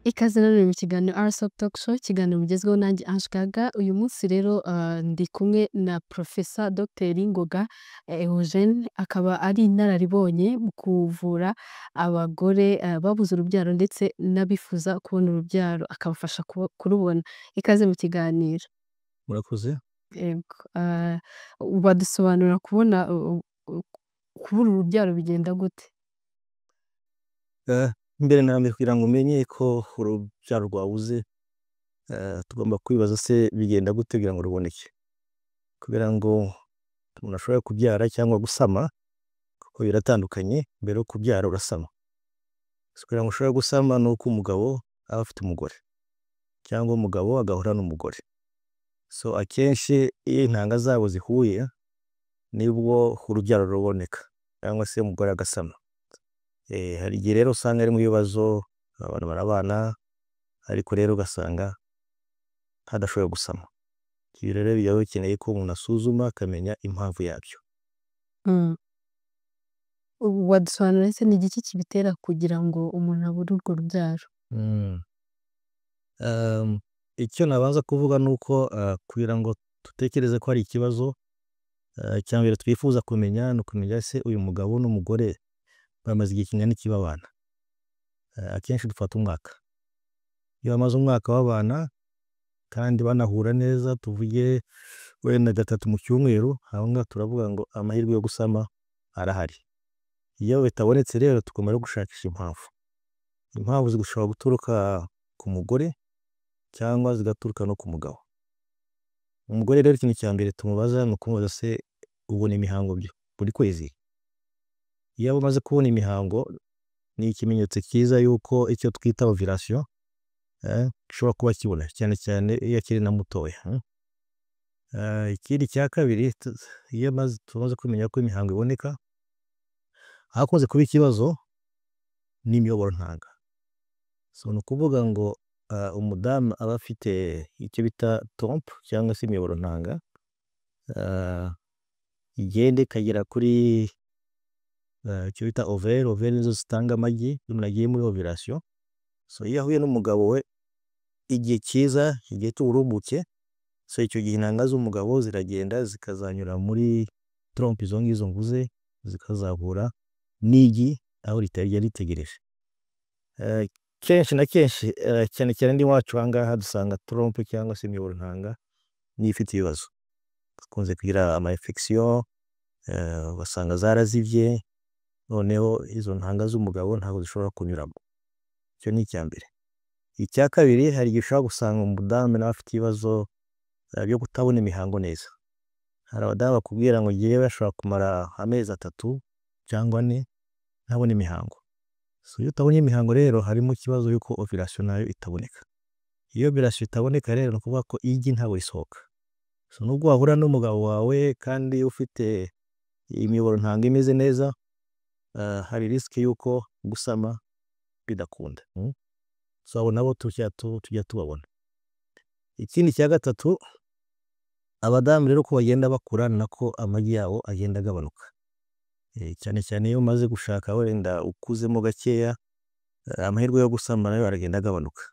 Ikaze nanone mu kiganiro RSOP Talk Show, ikiganiro mugezweho nanjye Ange Gaga. Uyu munsi rero ndi kumwe na Professor Dr Ngoga Eugene, akaba ari inararibonye mu kuvura abagore babuze urubyaro ndetse n'abifuza kubona urubyaro, akabafasha kurubona. Ikaze mu kiganiro. Murakoze. Yego. Badusobanurira kubona kubura urubyaro bigenda gute? Mbere na mbere kugira ngo umenye ko urubyaro rwabuze, tugomba kwibaza se bigenda gute kugira ngo ruboneke. Kugira ngo umuntu ashobore kubyara cyangwa gusama, kuko biratandukanye, mbere yo kubyara urasama. Kugira ngo ushobore gusama ni uko umugabo aba afite umugore, cyangwa umugabo agahura n'umugore. So akenshi iyo intanga zabo zihuye nibwo urubyaro ruboneka, cyangwa se umugore agasama. Hari igihe rero usanga ari mu bibazo, abantu barabana, ariko rero ugasanga hadashoboye gusama. Ibi rero biba bikeneye ko umuntu asuzuma akamenya impamvu yabyo. Wadusobanurira se ni igiki kibitera kugira ngo umuntu abure urwo rubyaro? Icyo nabanza kuvuga ni uko kugira ngo dutekereze ko hari ikibazo, icya mbere twifuza kumenya ni ukumenya se uyu mugabo n'umugore bamaze igihe kingana iki babana. Akenshi dufata umwaka. Iyo bamaze umwaka babana kandi banahura neza, tuvuge wenda 3 mu cyumweru, aho ngaho turavuga ngo amahirwe yo gusama arahari. Iyo bitabonetse rero tugomba gushakisha impamvu. Impamvu zishobora guturuka ku mugore cyangwa zigaturuka no ku mugabo. Umugore rero ikintu cya mbere tumubaza ni ukumubaza se ubona imihango buri kwezi. Iyo umaze kubona imihango ni ikimenyetso cyiza yuko icyo twita ovulation gishobora kuba kibona, cyane cyane iyo akiri na mutoya. Ikindi cya kabiri, iyo tumaze kumenya ko imihango iboneka, hakunze kuba ikibazo n'imiyoboro ntanga. So ni ukuvuga ngo umudamu aba afite icyo bita trompe cyangwa se imiyoboro ntanga, igenda ikagera kuri icyo bita overe. Overe nizo zitanga amagi iyo umuntu agiye muri ovulation. So iyo ahuye n'umugabo we igihe cyiza, igihe cy'uburumbuke, so icyo gihe intanga z'umugabo ziragenda zikazanyura muri trompe izo ngizo mvuze, zikazahura n'igi aho ritari ritegereje. Kenshi na kenshi, cyane cyane n'iwacu aha ngaha dusanga trompe cyangwa se imiyoboro ntanga niyo ifite ibibazo. Dukunze kugira ama infection, ugasanga zarazibye, noneho izo ntanga z'umugabo ntabwo zishobora kunyuramo. Icyo ni icya mbere. Icya kabiri, hari igihe ushobora gusanga umudamu nawe afite ibibazo byo kutabona imihango neza. Hari abadamu bakubwira ngo ngewe ashobora kumara amezi 3 cyangwa 4 ntabona imihango. So iyo utabonye imihango rero harimo ikibazo yuko ovulation nayo itaboneka. Iyo ovulation itaboneka rero ni ukuvuga ko igi ntabwo risohoka. So nubwo wahura n'umugabo wawe kandi ufite imiyoboro ntanga imeze neza, hari risike yuko gusama bidakunda. So abo nabo tujya tubabona. Ikindi cya gatatu, abadamu rero ko bagenda bakura nako amagi yabo agenda agabanuka. Cyane cyane iyo umaze gushaka wenda ukuzemo gakeya, amahirwe yo gusama nayo aragenda agabanuka.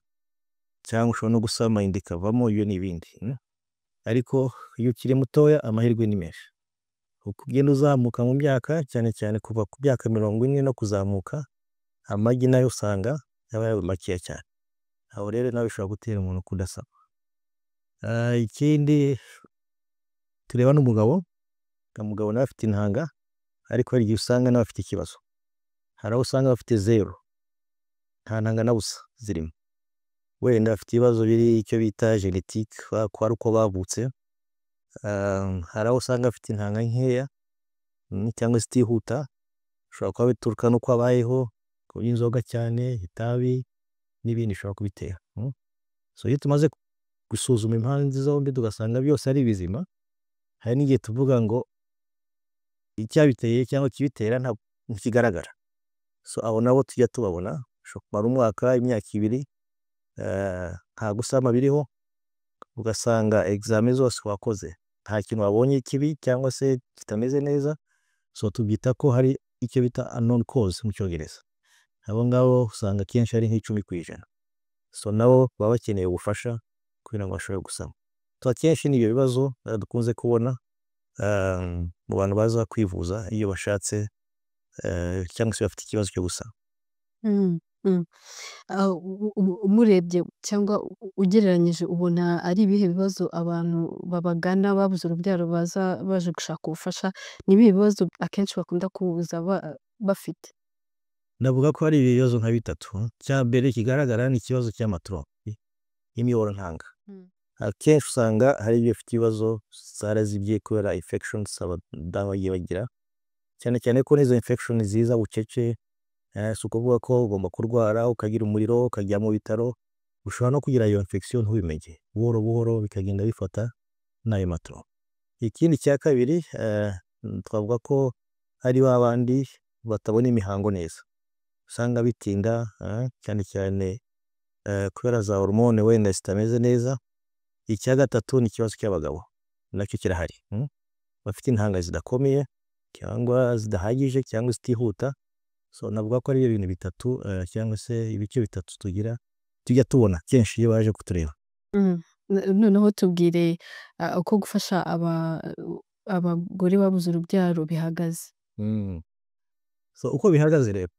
Cyangwa ushobora no gusama inda ikavamo, iyo n'ibindi. Ariko iyo ukiri mutoya amahirwe ni menshi. Uko ugenda uzamuka mu myaka, cyane cyane kuva ku myaka 40 no kuzamuka, amagi nayo usanga yabaye makeya cyane. Aho rero nawe bishobora gutera umuntu kudasama. Ikindi tureba n'umugabo, umugabo nawe afite intanga, ariko hari igihe usanga nawe afite ikibazo. Hari aho usanga bafite 0, nta ntanga na busa zirimo. Wenda afite ibibazo biri icyo bita genetique, ko ari uko bavutse. Hari aho usanga afite intanga nkeya cyangwa zitihuta, ushobora kuba bituruka n'uko abayeho, kunywa inzoga cyane, itabi n'ibindi bishobora kubitera. So iyo tumaze gusuzuma impamvu zombi tugasanga byose ari bizima, hari n'igihe tuvuga ngo icyabiteye cyangwa kibitera ntikigaragara. So abo nabo tujya tubabona, ushobora kumara umwaka, imyaka ibiri nta gusama biriho, ugasanga examen zose wakoze nta kintu wabonye kibi cyangwa se kitameze neza, so tubyita ko hari icyo bita unknown cause mu cyongereza. Abo ngabo usanga akenshi ari nk'10%, so nabo baba bakeneye ubufasha kugira ngo bashobore gusama. So akenshi n'ibyo bibazo dukunze kubona mu bantu baza kwivuza iyo bashatse cyangwa se bafite ikibazo cyo gusama. Umurebye cyangwa ugereranyije ubona ari ibihe bibazo abantu babagana babuze urubyaro baza baje gushaka ubufasha, ni ibihe bibazo akenshi bakunda kuza bafite? Navuga ko hari ibibazo nka bitatu. Icya mbere kigaragara ni ikibazo cy'amatrompe y'imiyoboro ntanga. Akenshi usanga hari ibyo bifite ibibazo zarazibye kubera infections abadamu bagiye bagira, cyane cyane ko n'izo infection ziza bucece, si ukuvuga ko ugomba kurwara ukagira umuriro ukajya mu bitaro, ushobora no kugira iyo infection ntubimenye, buhoro buhoro bikagenda bifata n'ayo matrompe. Ikindi cya kabiri twavuga ko ari ba bandi batabona imihango neza, usanga bitinda cyane cyane kubera za hormone wenda zitameze neza. Icya gatatu ni ikibazo cy'abagabo, nacyo kirahari, bafite intanga zidakomeye cyangwa zidahagije cyangwa zitihuta. So navuga ko ari ibintu bitatu cyangwa se ibice bitatu tujya tubona kenshi iyo baje kutureba. Noneho tubwire uko gufasha abagore babuze urubyaro bihagaze. So uko bihagaze rero,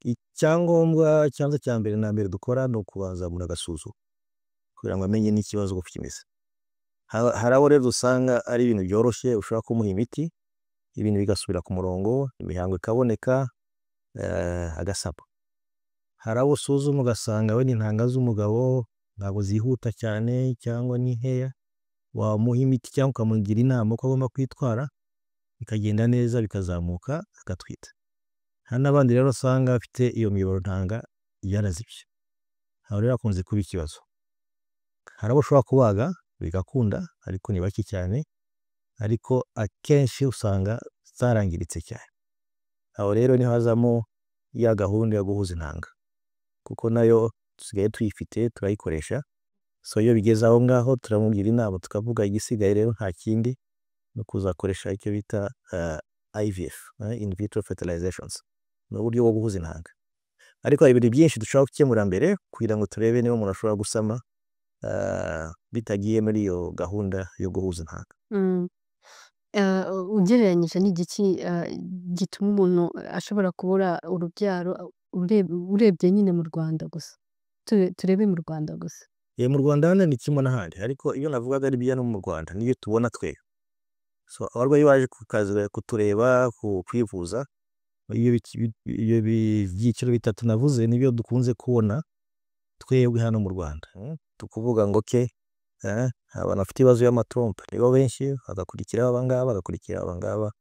icyangombwa cyangwa cya mbere na mbere dukora ni ukubanza umuntu agasuzuma kugira ngo amenye n'ikibazo uko kimeze. Hari abo rero usanga ari ibintu byoroshye, ushobora kumuha imiti ibintu bigasubira ku murongo, imihango ikaboneka agasaba. Hari abo usuzuma ugasanga we n'intanga z'umugabo ntabwo zihuta cyane cyangwa ni nkeya, wamuha imiti cyangwa ukamugira inama uko agomba kwitwara, bikagenda neza bikazamuka agatwita. Hari n'abandi rero usanga bafite iyo miyoboro ntanga yarazibye, aho rero hakunze kuba ikibazo. Hari abo ushobora kubaga bigakunda ariko ni bake cyane, ariko akenshi usanga zarangiritse cyane. Aho rero niho hazamo ya gahunda yo guhuza intanga, kuko nayo dusigaye tuyifite turayikoresha. So iyo bigeze aho ngaho turamugira inama tukavuga igisigaye rero nta kindi no kuzakoresha icyo bita IVF, in vitro fertilizations, ni uburyo bwo guhuza intanga. Ariko hari ibintu byinshi dushobora gukemura mbere kugira ngo turebe niba umuntu ashobora gusama bitagiye muri iyo gahunda yo guhuza intanga. Ugereranyije n'igiki gituma umuntu ashobora kubura urubyaro urebye nyine mu Rwanda gusa, turebe mu Rwanda gusa? Mu Rwanda hano ni kimwe n'ahandi, ariko iyo navugaga ari byo no mu Rwanda niyo tubona twe. So abarwayi baje kutureba kwivuza, iyo byiciro bitatu navuze nibyo dukunze kubona twebwe hano mu Rwanda. Tukuvuga ngo abantu bafite ibibazo by'amatrompe nibo benshi, hagakurikiraho abangaba, hagakurikiraho abangaba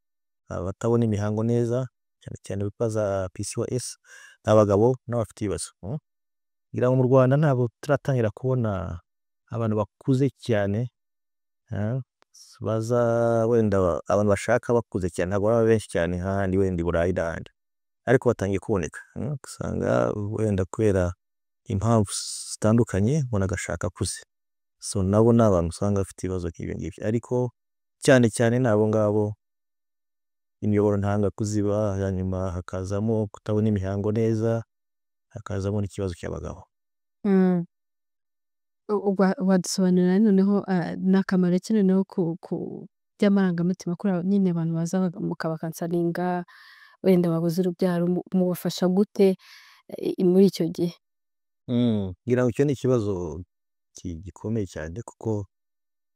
batabona imihango neza, cyane cyane bita za PCOS, n'abagabo n'abafite ibibazo. Ngira ngo mu Rwanda ntabwo turatangira kubona abantu bakuze cyane, baza wenda abantu bashaka bakuze cyane ntabwo baba benshi cyane nk'ahandi wenda i Burayi n'ahandi, ariko batangiye kuboneka. Usanga wenda kubera impamvu zitandukanye umuntu agashaka akuze, so nabo ni abantu usanga bafite ibibazo nk'ibi ngibi, ariko cyane cyane ni abo ngabo imiyoboro ntanga kuziba, hanyuma hakazamo kutabona imihango neza, hakazamo n'ikibazo cy'abagabo. Wadusobanurira noneho n'akamaro ki noneho ku by'amarangamutima kuri nyine abantu baza mukabakansaringa wenda babuze urubyaro, mubafasha gute muri icyo gihe? Ngira ngo icyo ni ikibazo gikomeye cyane, kuko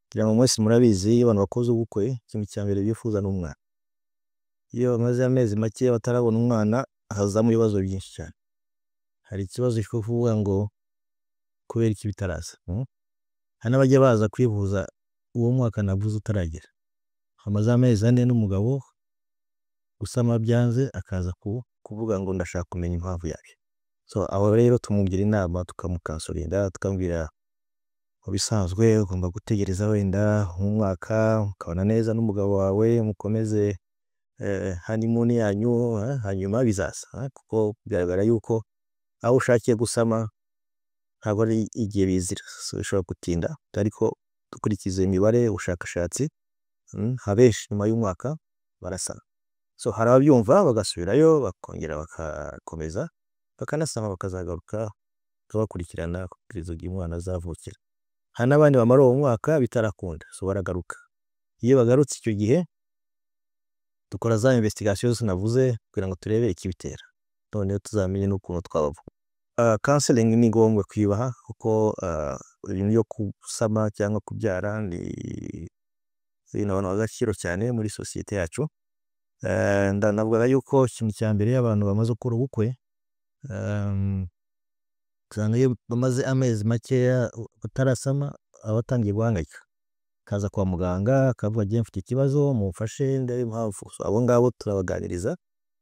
ngira ngo mwese murabizi iyo abantu bakoze ubukwe ikintu cya mbere bifuza ni umwana. Iyo bamaze amezi make batarabona umwana hazamo ibibazo byinshi cyane. Hari ikibazo cyo kuvuga ngo kubera iki bitaraza. Hari n'abajya baza kwivuza uwo mwaka navuze utaragera, hamaze amezi 4 n'umugabo gusama byanze, akaza kuvuga ngo ndashaka kumenya impamvu yabyo. So aho rero tumugira inama tukamukansorinda, tukambwira mu bisanzwe ugomba gutegereza wenda umwaka ukabona neza n'umugabo wawe, mukomeze honeymoon yanyu, hanyuma bizaza, kuko bigaragara yuko aho ushakiye gusama ntabwo ari igihe bizira, so bishobora gutinda, ariko dukurikiza imibare ubushakashatsi abenshi nyuma y'umwaka barasama. So hari ababyumva bagasubirayo bakongera bagakomeza bakanasama bakazagaruka tubakurikirana kugeza igihe umwana azavukira. Hari n'abandi bamara uwo mwaka bitarakunda, so baragaruka. Iyo bagarutse icyo gihe dukora za investigation zose navuze kugira ngo turebe ikibitera, noneho tuzamenye n'ukuntu twabavura. Counseling ni ngombwa kwibaha kuko ibintu byo gusama cyangwa kubyara ni ibintu abantu bagaciro cyane muri sosiyete yacu. Ndanavuga yuko ikintu cya mbere abantu bamaze gukora ubukwe usanga iyo bamaze amezi makeya batarasama abatangiye guhangayika, kaza kwa muganga akavuga agiye mfite ikibazo mumfashe ndebe impamvu. Abo ngabo turabaganiriza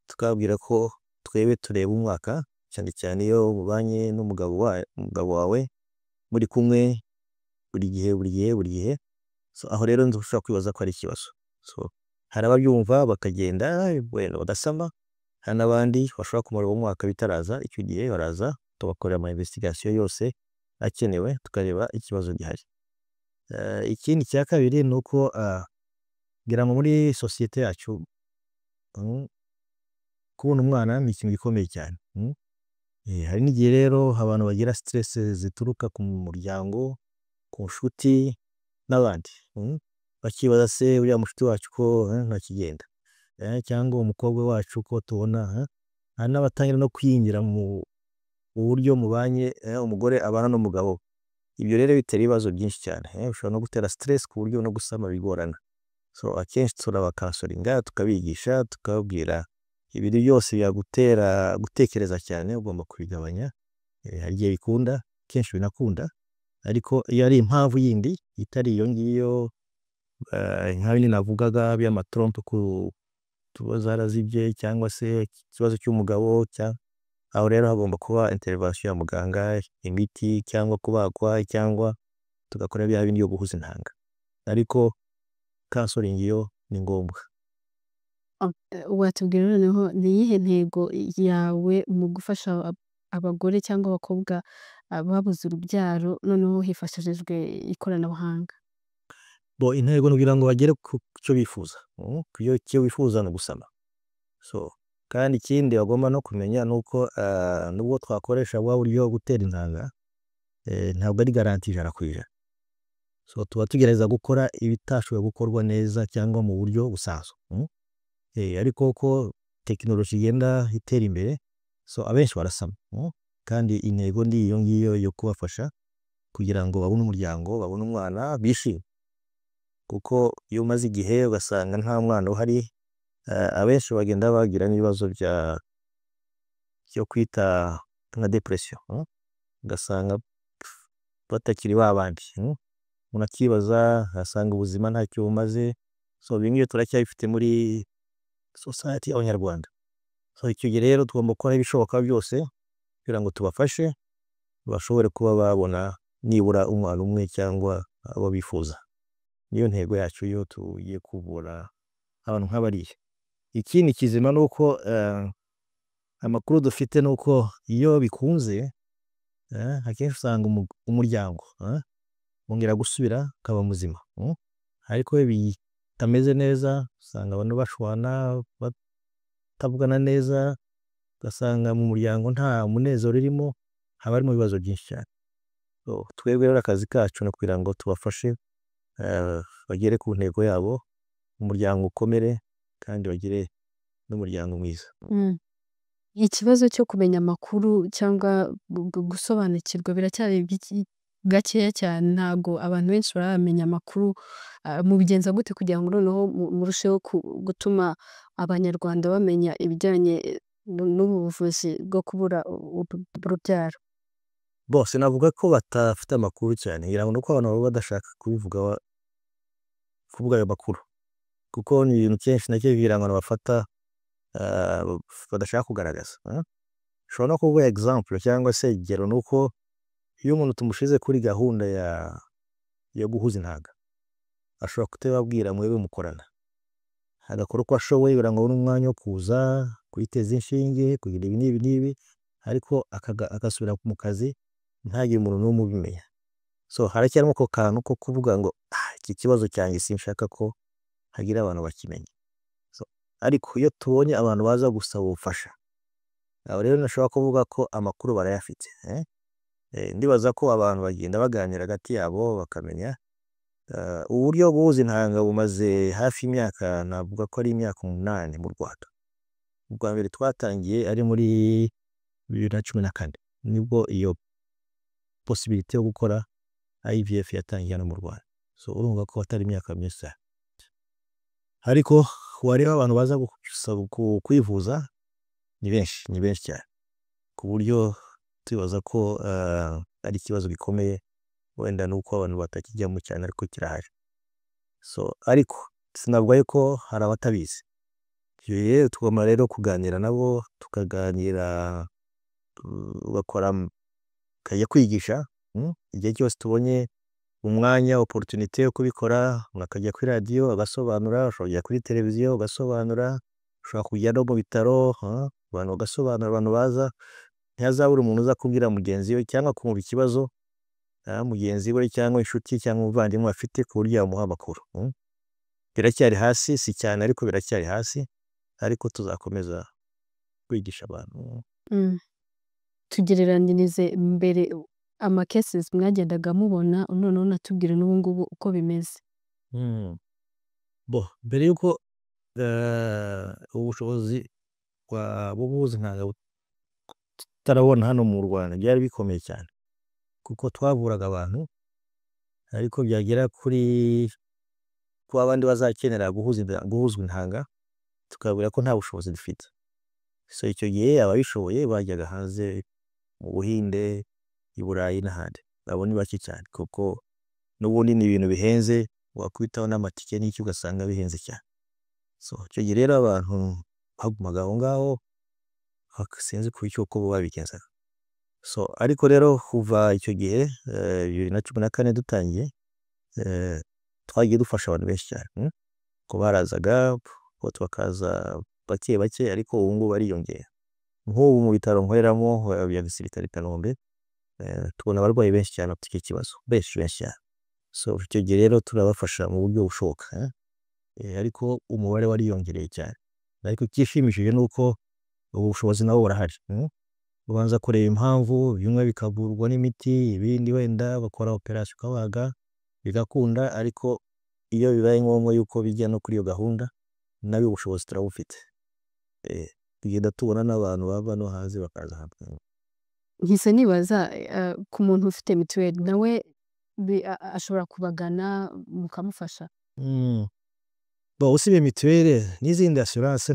tukababwira ko twebe tureba umwaka, cyane cyane iyo mubanye n'umugabo wawe muri kumwe buri gihe. So aho rero ndushobora kwibaza ko ari ikibazo. So hari ababyumva bakagenda wenda badasama, hari n'abandi bashobora kumara uwo mwaka bitaraza, icyo gihe baraza tubakorera ama investigation yose akenewe tukareba ikibazo gihari. Ikindi cya kabiri ni uko ngira ngo muri sosiyete yacu kubona umwana ni ikintu gikomeye cyane. Hari n'igihe rero abantu bagira stress zituruka ku muryango, ku nshuti n'abandi, bakibaza se uriya mushuti wacu ko ntakigenda, cyangwa umukobwa wacu ko tubona. Hari n'abatangira no kwiyinjira mu buryo mubanye, umugore abana n'umugabo. Ibyo rero bitera ibibazo byinshi cyane, bishobora no gutera stress ku buryo no gusama bigorana. So akenshi turabakansoringa tukabigisha tukababwira ibintu byose byagutera gutekereza cyane ugomba kubigabanya. Hari igihe bikunda, kenshi binakunda, ariko iyo ari impamvu yindi itari iyo ngiyo nka bino navugaga by'amatrompe tuba zarazibye cyangwa se ikibazo cy'umugabo, aho rero hagomba kuba intervention ya muganga, imiti cyangwa kubagwa cyangwa tugakora bya bindi byo guhuza intanga, ariko counseling yo ni ngombwa. Watubwira noneho ni iyihe ntego yawe mu gufasha abagore cyangwa abakobwa babuze urubyaro noneho hifashishijwe ikoranabuhanga? Intego nugira ngo bagere ku cyo bifuza, icyo bifuza ni gusama. So kandi ikindi bagomba no kumenya nuko nubwo twakoresha bwa buryo gutera intanga ntabwo ari garanti 100%. So tuba tugerageza gukora ibitashoboye gukorwa neza cyangwa mu buryo busanzwe. Ariko ko tekinoloji igenda itera imbere, so abenshi barasama, kandi intego ndi iyo ngiyo yo kubafasha kugira ngo babone umuryango, babone umwana bishime. Kuko iyo umaze igihe ugasanga nta mwana uhari, abenshi bagenda bagira n'ibibazo byo kwita nka depression, ugasanga batakiri babandi. Umuntu akibaza asanga ubuzima ntacyo bumaze. So bimwe turacyabifite muri society y'Abanyarwanda. So icyo gihe rero tugomba gukora ibishoboka byose kugira ngo tubafashe bashobore kuba babona nibura umwana umwe cyangwa abo bifuza. Niyo ntego yacu iyo tugiye kuvura abantu nk'abariya. Ikindi kizima ni uko amakuru dufite ni uko iyo bikunze akenshi usanga umuryango wongera gusubira ukaba muzima, ariko iyo bitameze neza usanga abantu bashwana batavugana neza, ugasanga mu muryango nta munezero urimo, haba harimo ibibazo byinshi cyane. Twebwe rero akazi kacu ni kugira ngo tubafashe bagere ku ntego yabo, umuryango ukomere kandi bagire n'umuryango mwiza. Ikibazo cyo kumenya amakuru cyangwa gusobanukirwa biracyari gakeya cyane, ntabwo abantu benshi baramenya amakuru. Mubigenza gute kugira ngo noneho murusheho gutuma abanyarwanda bamenya ibijyanye n'ubu buvuzi bwo kubura urubyaro? Bose navuga ko batafite amakuru cyane, ngira ngo nuko abantu baba badashaka kuvuga ayo makuru, kuko ni ibintu kenshi nacyo birangana bafata badashaka kugaragaza. Ushobora no kuvuga example cyangwa se igero, nuko iyo umuntu tumushize kuri gahunda yo guhuza intanga ashobora kutababwira mwebwe mukorana, agakora uko ashoboye kugira ngo abone umwanya wo kuza kuyiteza inshinge, kugira ibi n'ibi, ariko agasubira mu kazi ntagire umuntu n'umwe ubimenya. So haracyarimo ako kantu ko kuvuga ngo iki kibazo cyanjye sinshaka ko hagira abantu bakimenya. So ariko iyo tubonye abantu baza gusaba ubufasha, aho rero nashobora kuvuga ko amakuru barayafite. Ndibaza ko abantu bagenda baganira hagati yabo bakamenya. Uburyo guhuza intanga bumaze hafi imyaka, navuga ko ari imyaka 8 mu Rwanda. Ubwa mbere twatangiye ari muri 2014 nibwo iyo possibility yo gukora IVF yatangiye hano mu Rwanda. So urumva ko atari imyaka myinshi cyane, ariko wareba abantu baza kwivuza ni benshi cyane, ku buryo tubaza ko ari ikibazo gikomeye, wenda nuko abantu batakijyamo cyane ariko kirahari. So ariko sinavuga ko hari abatabizi. Rero tugomba rero kuganira nabo, tukaganira, ugakora kajya kwigisha. Igihe cyose tubonye umwanya opportunity yo kubikora, akajya kuri radio agasobanura, ushobora kujya kuri televiziyo ugasobanura, ushobora kujya no mu bitaro abantu bagasobanura, abantu baza. Ntihazabura umuntu uza kubwira mugenzi we cyangwa kumva ikibazo mugenzi we cyangwa inshuti cyangwa umuvandimwe afite, ku buryo yamuha amakuru. Biracyari hasi, si cyane ariko biracyari hasi, ariko tuzakomeza kwigisha abantu. Tugereranyirize mbere ama cases mwagendaga mubona, noneho natubwire n'ubu ngubu uko bimeze. Mbere yuko ubushobozi bwo guhuza intanga tutarabona hano mu Rwanda, byari bikomeye cyane kuko twavuraga abantu, ariko byagera kuri abandi bazakenera guhuzwa intanga tukabwira ko nta bushobozi dufite. So icyo gihe ababishoboye bajyaga hanze mu Buhinde, i Burayi n'ahandi. Abo ni bake cyane kuko n'ubundi ni ibintu bihenze, wakwitaho n'amatike n'icyo ugasanga bihenze cyane. So icyo gihe rero abantu bagumaga aho ngaho, sinzi ku icyo uko babigenzaga. So ariko rero kuva icyo gihe 2014 dutangiye, twagiye dufasha abantu benshi cyane, ko barazaga bakaza bake bake, ariko ubu ngubu bariyongera. Nk'ubu mu bitaro nkoreramo bya Gisirikare Kanombe, tubona abarwayi benshi cyane bafite icyo kibazo, benshi cyane. So icyo gihe rero turabafasha mu buryo bushoboka, ariko umubare wariyongereye cyane. Ariko ikishimishije ni uko ubu bushobozi nabo burahari. Ubanza kureba impamvu, bimwe bikavurwa n'imiti, ibindi wenda bakora operation ukabaga bigakunda, ariko iyo bibaye ngombwa yuko bijya no kuri iyo gahunda, nayo ubushobozi turabufite. Tugenda tubona n'abantu bava no hanze bakaza hano. Nkise nibaza ku muntu ufite mituweli nawe ashobora kubagana mukamufasha. Usibye mituweli n'izindi assurance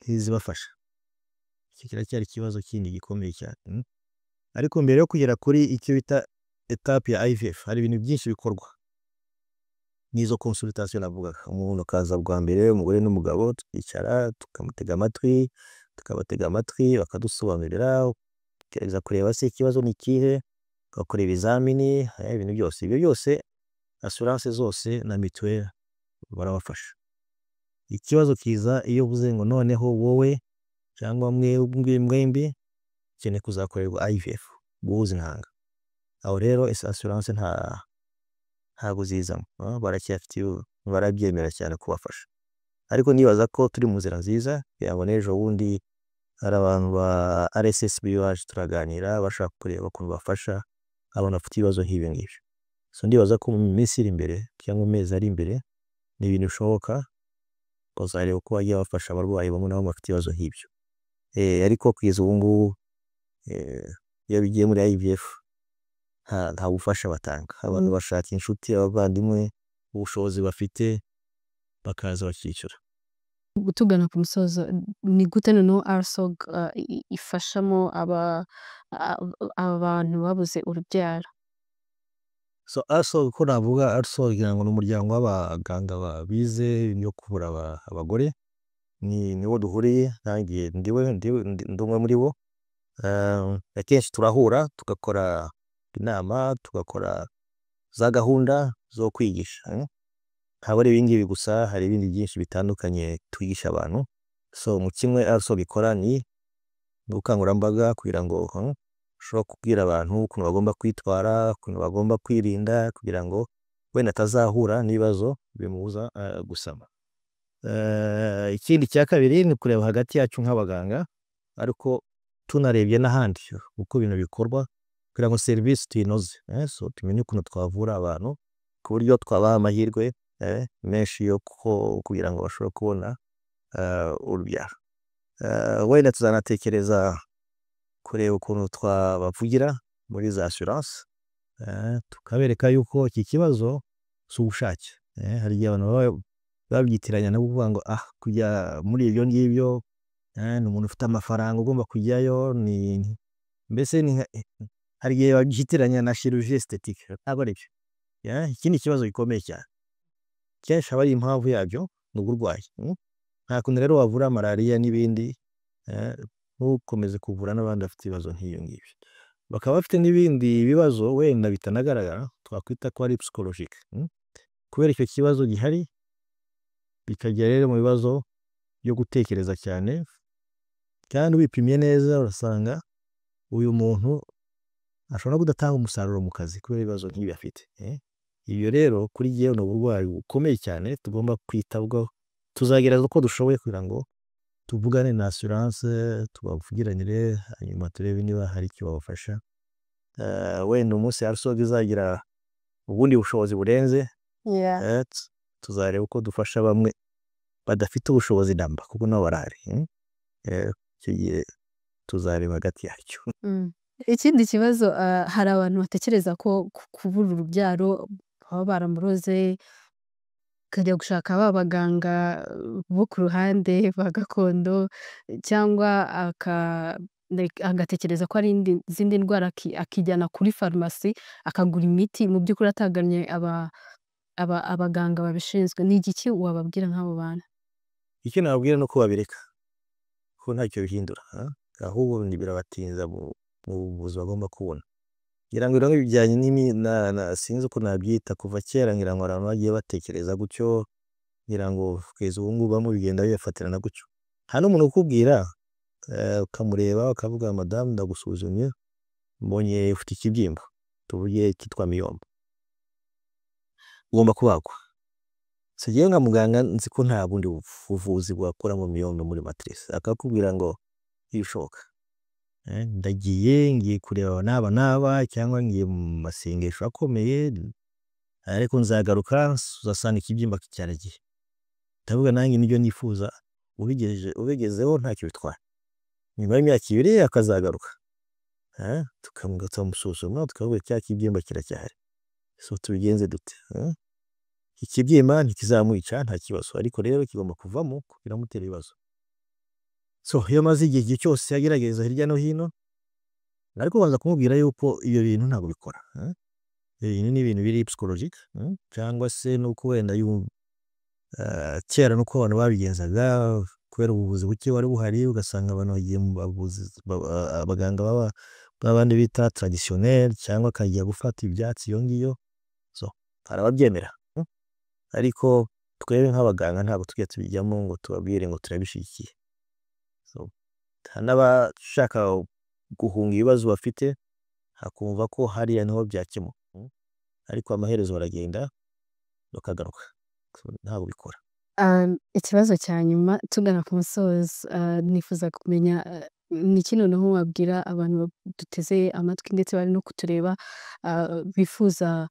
ntizibafasha. Iki kiracyari ikibazo kindi gikomeye cyane. Ariko mbere yo kugera kuri icyo bita etape ya IVF, hari ibintu byinshi bikorwa. Nizo consultation navugaga, umuntu akaza bwa mbere, umugore n'umugabo tukicara tukamutega amatwi, bakadusobanurira, tukaza kureba se ikibazo ni ikihe, bagakora ibizamini, ibintu byose. Ibyo byose assurance zose na mituweli barabafasha. Ikibazo kiza iyo uvuze ngo noneho wowe cyangwa mwembi ukeneye kuzakorerwa IVF, guhuza intanga. Aho rero assurance ntabwo zizamo, barabyemera cyane kubafasha. Ariko nibaza ko turi mu nzira nziza, yabona ejo bundi hari abantu ba RSSB baje turaganira, bashaka kureba ukuntu bafasha abantu bafite ibibazo nk'ibi ngibyo. So ndibaza ko mu minsi iri imbere cyangwa mu mezi ari imbere ni ibintu bishoboka, bazareba uko bagiye bafasha abarwayi bamwe nabo bafite ibibazo nk'ibyo. Ariko kugeza ubu ngubu iyo bigiye muri IVF nta bufasha batanga. Abantu bashaka inshuti, abavandimwe, ubushobozi bafite bakaza bakishyura. Tugana ku musozo, ni gute noneho RSOG ifashamo abantu babuze urubyaro? So RSOG ko navuga, RSOG ngira ngo ni umuryango w'abaganga bize ibyo kuvura abagore, niwo duhuriye, nanjye ndi umwe muri bo. Akenshi turahura tugakora inama, tugakora za gahunda zo kwigisha. Ntabwo ari ibingibi gusa, hari ibindi byinshi bitandukanye twigisha abantu. So mu kimwe RSOG ikora ni n'ubukangurambaga kugira ngo ushobora kubwira abantu ukuntu bagomba kwitwara, ukuntu bagomba kwirinda kugira ngo wenda atazahura n'ibibazo bimubuza gusama. Ikindi cya kabiri ni kureba hagati yacu nk'abaganga ariko tunarebye n'ahandi uko ibintu bikorwa kugira ngo serivisi tuyinoze, so tumenye ukuntu twavura abantu ku buryo twabaha amahirwe menshi yo kugira ngo bashobore kubona urubyaro. Wenda tuzanatekereza kureba ukuntu twabavugira muri za assurance, tukabereka yuko iki kibazo si ubushake. Hari igihe abantu babyitiranya no kuvuga ngo kujya muri ibyo ngibyo ni umuntu ufite amafaranga ugomba kujyayo, mbese hari igihe babyitiranya na chirurgie esthétique, ntabwo ari byo. Iki ni ikibazo gikomeye cyane, kenshi aba ari impamvu yabyo ni uburwayi. Nta kuntu rero wavura malariya n'ibindi ntukomeze kuvura n'abandi bafite ibibazo nk'iyo ngibyo. Bakaba bafite n'ibindi bibazo wenda bitanagaragara twakwita ko ari psychologique, kubera icyo kibazo gihari bikagera rero mu bibazo byo gutekereza cyane, kandi wipimye neza urasanga uyu muntu ashobora kudatanga umusaruro mu kazi kubera ibibazo nk'ibi afite. Ibyo rero kuri jyewe ni uburwayi bukomeye cyane tugomba kwitabwaho. Tuzagerageza uko dushoboye kugira ngo tuvugane na assurance, tubavugiranire, hanyuma turebe niba hari icyo babafasha. Wenda umunsi RSOG izagira ubundi bushobozi burenze, tuzareba uko dufasha bamwe badafite ubushobozi namba kuko nabo barahari. Icyo gihe tuzareba hagati yacyo. Ikindi kibazo, hari abantu batekereza ko kubura urubyaro baba baramuroze akajya gushaka ba baganga bo ku ruhande ba gakondo, cyangwa agatekereza ko ari izindi ndwara akijyana kuri farumasi akagura imiti, mu by'ukuri atagannye abaganga babishinzwe. Ni igiki wababwira nk'abo bantu? Icyo nababwira ni uko babireka kuko ntacyo bihindura, ahubwo birabatinza mu buvuzi bagomba kubona. Ngira ngo rero bijyanye sinzi uko nabyita, kuva kera ngira ngo abantu bagiye batekereza gutyo, ngira ngo kugeza ubu ngubu bamwe bigenda bibafatirana gutyo. Nta n'umuntu ukubwira, ukamureba ukavuga madamu ndagusuzumye mbonye ufite ikibyimba tuvuge cyitwa miyombo, ugomba kubagwa. So njyewe nka muganga nzi ko nta bundi buvuzi bwakora mu miyombo muri matrice, akakubwira ngo ibishoboka, ngiye kureba n'aba cyangwa ngiye mu masengesho akomeye ariko nzagaruka uzasanga ikibyimba cyaragiye. Ndavuga nanjye nibyo nifuza, ubigezeho ntacyo bitwara, nyuma y'imyaka 2 akazagaruka, tukamusuzuma tukavuga cya kibyimba kiracyahari, so tubigenze dute? Ikibyimba ntikizamwica nta kibazo, ariko rero kigomba kuvamo biramutera ibibazo. So iyo maze igihe cyose agerageza hirya no hino, ariko banza kumubwira yuko ibyo bintu ntabwo bikora. Ibintu ni ibintu biri psychologique, cyangwa se nuko wenda kera nuko abantu babigenzaga kubera ubuvuzi buke wari buhari, ugasanga abantu bagiye mu abaganga babandi bita traditionnel, cyangwa akagiye gufata ibyatsi iyo ngiyo. So hari ababyemera, ariko twebwe nk'abaganga ntabwo tujya tubijyamo ngo tubabwire ngo turabishyigikiye. N'abashaka guhunga ibibazo bafite hakumva ko hariya niho byakemuka, ariko amaherezo baragenda bakagaruka, ntabwo bikora. Ikibazo cya nyuma tugana ku musozo, nifuza kumenya ni iki noneho wabwira abantu duteze amatwi ndetse bari no kutureba, bifuza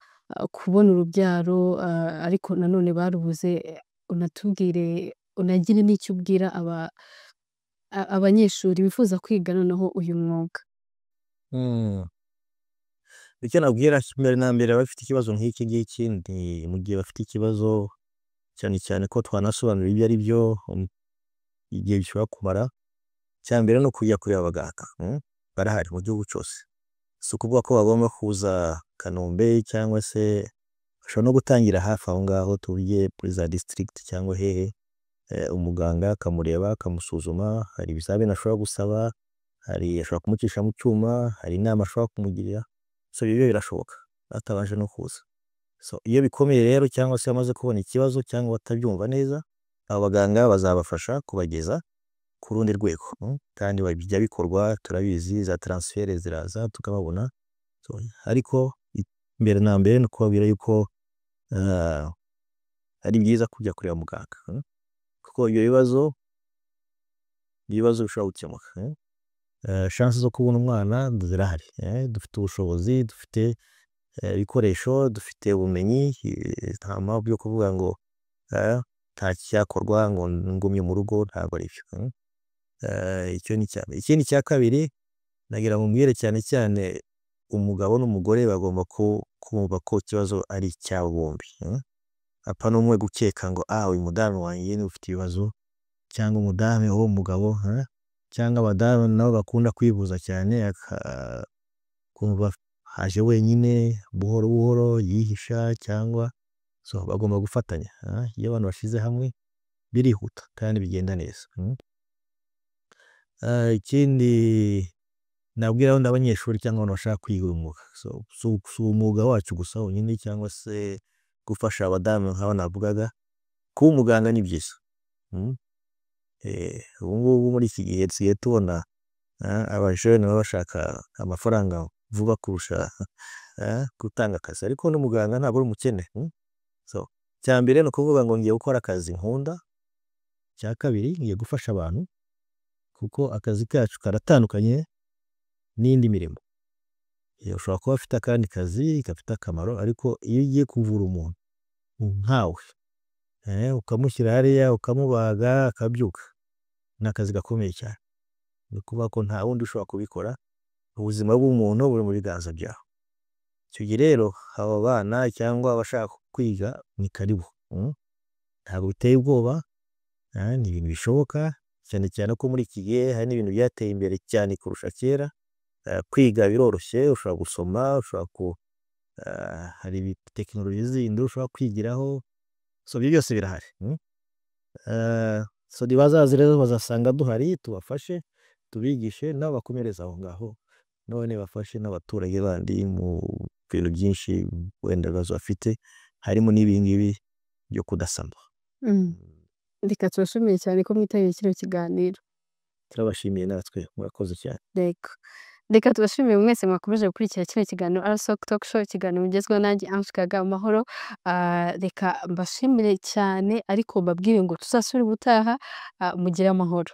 kubona urubyaro ariko nanone barubuze. Unatubwire, unagire n'icyo ubwira abanyeshuri bifuza kwiga noneho uyu mwuga. Icyo nabwira mbere na mbere abafite ikibazo nk'iki ngiki, ni mu gihe bafite ikibazo cyane cyane ko twanasobanura ibyo ari byo, igihe bishobora kumara. Cya mbere no kujya kureba abaganga, barahari mu gihugu cyose, si ukuvuga ko bagomba kuza Kanombe, cyangwa se bashobora no gutangira hafi aho ngaho tuvuge muri za district cyangwa hehe, umuganga akamureba akamusuzuma, hari ibizamini ashobora gusaba, hari ashobora kumucisha mu cyuma, hari inama ashobora kumugirira. So ibyo birashoboka atabanje no kuza. So iyo bikomeye rero cyangwa se amaze kubona ikibazo cyangwa batabyumva neza, abo baganga bazabafasha kubageza ku rundi rwego, kandi bijya bikorwa turabizi, za transfert ziraza tukababona, ariko mbere na mbere ni ukubabwira yuko ari byiza kujya kureba muganga, kuko ibyo bibazo bishobora gukemuka. Chance zo kubona umwana zirahari, dufite ubushobozi, dufite ibikoresho, dufite ubumenyi, nta mpamvu yo kuvuga ngo nta cyakorwa ngo ngumye mu rugo, ntabwo ari byo. Icyo ni icya mbere. Ikindi cya kabiri nagira ngo mbwire cyane cyane umugabo n'umugore bagomba kumva ko ikibazo ari icyabo bombi, apana umwe gukeka ngo uyu mudamu wanjye niwe ufite ibibazo, cyangwa umudamu w'uwo mugabo, cyangwa abadamu nabo bakunda kwivuza cyane akumva haje wenyine buhoro buhoro yihisha, cyangwa bagomba gufatanya. Iyo abantu bashize hamwe birihuta kandi bigenda neza. Ikindi nabwira abanyeshuri cyangwa abantu bashaka kwiga uyu mwuga, si umwuga wacu gusa wonyine, cyangwa se gufasha abadamu nk'abo navugaga, kuba umuganga ni byiza. Ubu ngubu muri iki gihe dusigaye tubona abajene baba bashaka amafaranga vuba kurusha gutanga akazi, ariko n'umuganga ntabwo ari umukene. Icya mbere ni ukuvuga ngo ngiye gukora akazi nkunda, icya kabiri ngiye gufasha abantu, kuko akazi kacu karatandukanye n'indi mirimo. Ushobora kuba afite akandi kazi gafite akamaro, ariko iyo ugiye kuvura umuntu nkawe, ukamushyira hariya ukamubaga akabyuka, ni akazi gakomeye cyane. Ni ukuvuga ko nta wundi ushobora kubikora, ubuzima bw'umuntu buri mu biganza byawe. Icyo gihe rero aba bana cyangwa abashaka kwiga ni karibu, ntabwo biteye ubwoba, ni ibintu bishoboka, cyane cyane ko muri iki gihe hari n'ibintu byateye imbere cyane kurusha kera. Kwiga biroroshye, ushobora gusoma, hari tekinoloji zindi ushobora kwigiraho, ibyo byose birahari. Bazaze rero bazasanga duhari, tubafashe, tubigishe, nabo bakomereza aho ngaho, none bafashe n'abaturage bandi mu bintu byinshi wenda ibibazo bafite, harimo n'ibingibi byo kudasama. Reka tubashimiye cyane ko mwitabiriye kino kiganiro. Turabashimiye natwe, murakoze cyane. Reka tubashimiye mwese mwakomeje gukurikira kino kiganiro RSO Talk Show, ikiganiro mugezweho nanjye Ange Gaga Amahoro. Reka mbashimire cyane, ariko mbabwire ngo tuzasubire ubutaha, mugire amahoro.